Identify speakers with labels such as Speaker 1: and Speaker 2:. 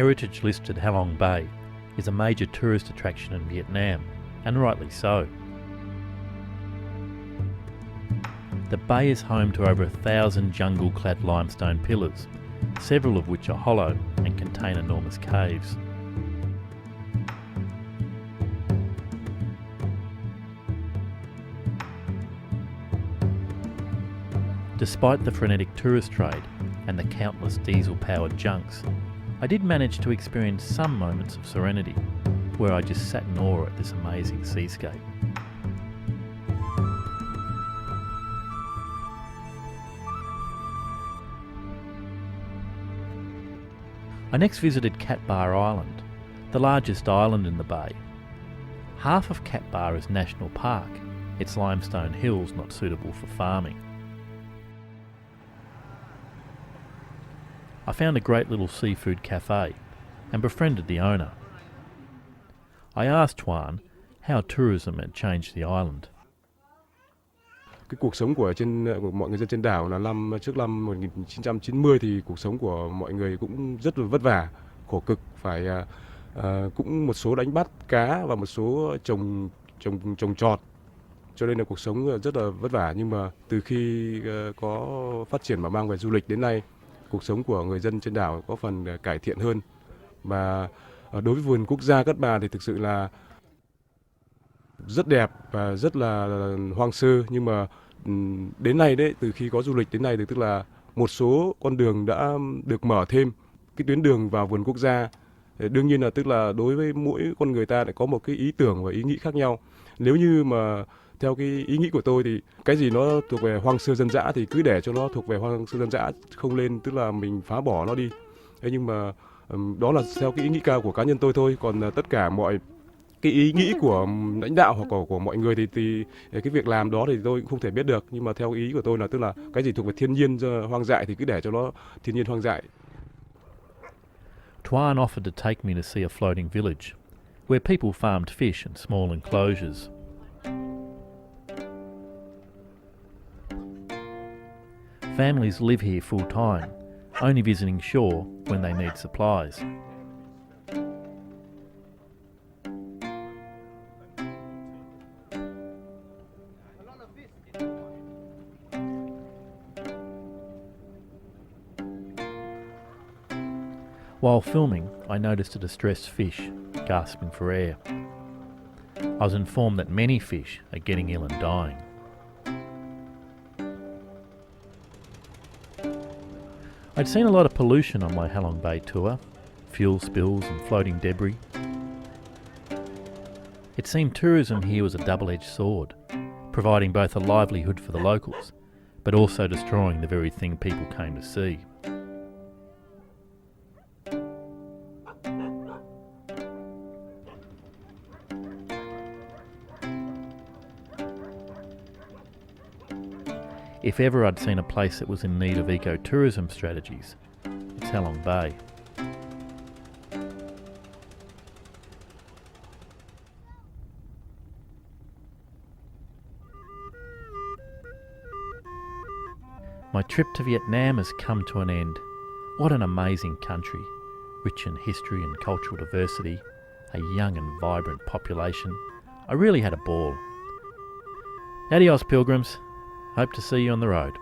Speaker 1: heritage-listed Halong Bay is a major tourist attraction in Vietnam, and rightly so. The bay is home to over 1,000 jungle-clad limestone pillars, several of which are hollow and contain enormous caves. Despite the frenetic tourist trade and the countless diesel-powered junks, I did manage to experience some moments of serenity, where I just sat in awe at this amazing seascape. I next visited Cat Ba Island, the largest island in the bay. Half of Cat Ba is national park, its limestone hills not suitable for farming. I found a great little seafood cafe and befriended the owner. I asked Tuan how tourism had changed the island.
Speaker 2: Cái cuộc sống của mọi người dân trên đảo là trước năm 1990 thì cuộc sống của mọi người cũng rất là vất vả, khổ cực, phải cũng một số đánh bắt cá và một số trồng trọt, cho nên là cuộc sống rất là vất vả. Nhưng mà từ khi có phát triển và mang về du lịch đến nay, cuộc sống của người dân trên đảo có phần cải thiện hơn. Và đối với vườn quốc gia Cát Bà thì thực sự là rất đẹp và rất là hoang sơ, nhưng mà đến nay đấy, từ khi có du lịch đến nay thì tức là một số con đường đã được mở thêm cái tuyến đường vào vườn quốc gia. Đương nhiên là tức là đối với mỗi con người ta lại có một cái ý tưởng và ý nghĩ khác nhau. Nếu như mà theo cái ý nghĩ của tôi thì cái gì nó thuộc về hoang sơ dân dã thì cứ để cho nó thuộc về hoang sơ dân dã, không lên tức là mình phá bỏ nó đi. Thế nhưng mà đó là theo cái ý nghĩ cao của cá nhân tôi thôi, còn tất cả mọi cái ý nghĩ của lãnh đạo hoặc của mọi người thì cái việc làm đó thì tôi cũng không thể biết được. Nhưng mà theo ý của tôi là tức là cái gì thuộc về thiên nhiên hoang dại thì cứ để cho nó thiên nhiên hoang dại.
Speaker 1: Tuan offered to take me to see a floating village, where people farmed fish in small enclosures. Families live here full time, only visiting shore when they need supplies. While filming, I noticed a distressed fish gasping for air. I was informed that many fish are getting ill and dying. I'd seen a lot of pollution on my Halong Bay tour, fuel spills and floating debris. It seemed tourism here was a double-edged sword, providing both a livelihood for the locals, but also destroying the very thing people came to see. If ever I'd seen a place that was in need of eco-tourism strategies, it's Halong Bay. My trip to Vietnam has come to an end. What an amazing country, rich in history and cultural diversity, a young and vibrant population. I really had a ball. Adios, pilgrims. Hope to see you on the road.